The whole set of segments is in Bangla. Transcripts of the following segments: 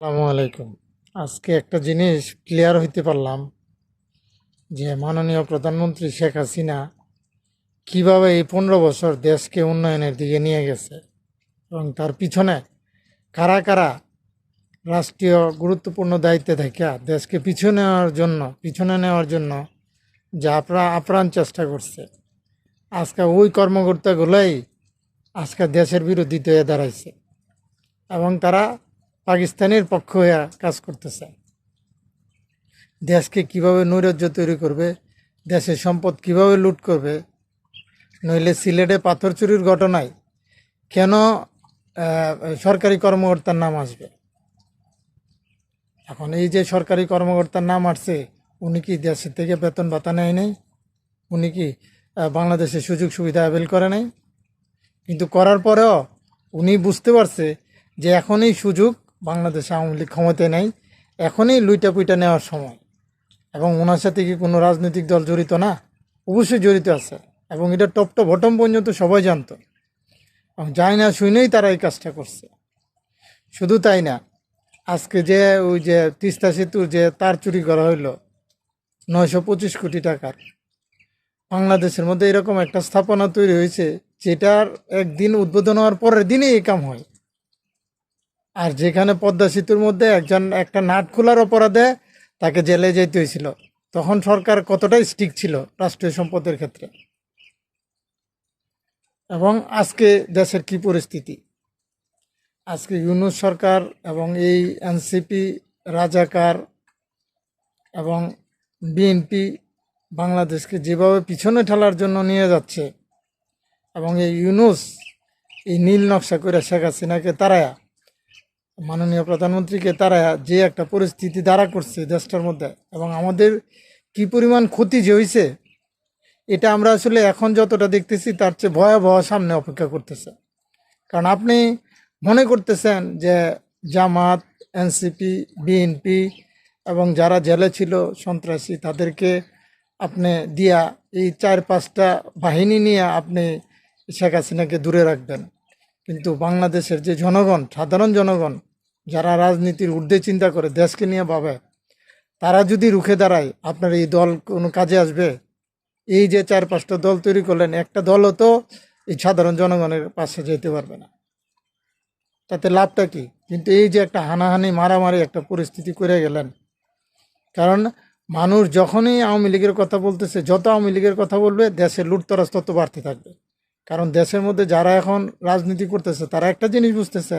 আসসালামু আলাইকুম। আজকে একটা জিনিস ক্লিয়ার হইতে পারলাম যে মাননীয় প্রধানমন্ত্রী শেখ হাসিনা কিভাবে এই 15 বছর দেশকে উন্নয়নের দিকে নিয়ে গেছে এবং তার পিছনে কারা কারা রাষ্ট্রীয় গুরুত্বপূর্ণ দায়িত্বে থেকে দেশকে পিছনে নেওয়ার জন্য যা আপ্রাণ চেষ্টা করছে। আজকে ওই কর্মকর্তাগুলোই আজকে দেশের বিরোধিতা হয়ে দাঁড়াইছে এবং তারা পাকিস্তানের পক্ষ হয়ে কাজ করতেছে। দেশকে কিভাবে নৈরাজ্য তৈরি করবে, দেশের সম্পদ কিভাবে লুট করবে, নইলে সিলেটে পাথর চুরির ঘটনায় কেন সরকারি কর্মকর্তার নাম আসবে? এখন এই যে সরকারি কর্মকর্তার নাম আসছে, উনি কি দেশের থেকে বেতন ভাতা নেয় নাই? উনি কি বাংলাদেশের সুযোগ সুবিধা অ্যাভেল করে নাই? কিন্তু করার পরেও উনি বুঝতে পারছে যে এখনই সুযোগ, বাংলাদেশে আওয়ামী লীগ ক্ষমতায় নাই, এখনই লুইটা পুইটা নেওয়ার সময়। এবং ওনার সাথে কি কোনো রাজনৈতিক দল জড়িত না? অবশ্যই জড়িত আছে, এবং এটা টপ টপ বটম পর্যন্ত সবাই জানতো এবং জানি না শুনেই তারা এই কাজটা করছে। শুধু তাই না, আজকে যে ওই যে তিস্তা সেতুর যে তার চুরি করা হইলো 925 কোটি টাকার, বাংলাদেশের মধ্যে এরকম একটা স্থাপনা তৈরি হয়েছে যেটার একদিন উদ্বোধন হওয়ার পরের দিনই এই কাম হয়। আর যেখানে পদ্মা সেতুর মধ্যে একটা নাট খোলার অপরাধে তাকে জেলে যেতে হয়েছিল, তখন সরকার কতটাই স্ট্রিক ছিল রাষ্ট্রীয় সম্পদের ক্ষেত্রে। এবং আজকে দেশের কি পরিস্থিতি, আজকে ইউনূস সরকার এবং এই এনসিপি, রাজাকার এবং বিএনপি বাংলাদেশকে যেভাবে পিছনে ঠেলার জন্য নিয়ে যাচ্ছে, এবং এই ইউনূস এই নীল নকশা করে শেখ হাসিনাকে তারায়া, মাননীয় প্রধানমন্ত্রীকে তারায়া যে একটা পরিস্থিতি দাঁড়া করছে দেশটার মধ্যে, এবং আমাদের কি পরিমাণ ক্ষতি যে হয়েছে, এটা আমরা আসলে এখন যতটা দেখতেছি তার চেয়ে ভয়াবহ সামনে অপেক্ষা করতেছে। কারণ আপনি মনে করতেছেন যে জামাত, এনসিপি, বিএনপি এবং যারা জেলে ছিল সন্ত্রাসী, তাদেরকে আপনি দিয়া এই 4-5টা বাহিনী নিয়ে আপনি শেখ হাসিনাকে দূরে রাখবেন। কিন্তু বাংলাদেশের যে জনগণ, সাধারণ জনগণ, যারা রাজনীতির ঊর্ধ্বে চিন্তা করে দেশকে নিয়ে ভাবে, তারা যদি রুখে দাঁড়ায়, আপনার এই দল কোনো কাজে আসবে? এই যে 4-5টা দল তৈরি করলেন, একটা দলও তো এই সাধারণ জনগণের পাশে যেতে পারবে না, তাতে লাভটা কি? কিন্তু এই যে একটা হানাহানি মারামারি একটা পরিস্থিতি করে গেলেন, কারণ মানুষ যখনই আওয়ামী লীগের কথা বলতেছে, যত আওয়ামী লীগের কথা বলবে দেশের লুটতরাজ তত বাড়তে থাকবে। কারণ দেশের মধ্যে যারা এখন রাজনীতি করতেছে তারা একটা জিনিস বুঝতেছে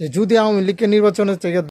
যে যদি আওয়ামী লীগকে নির্বাচনের থেকে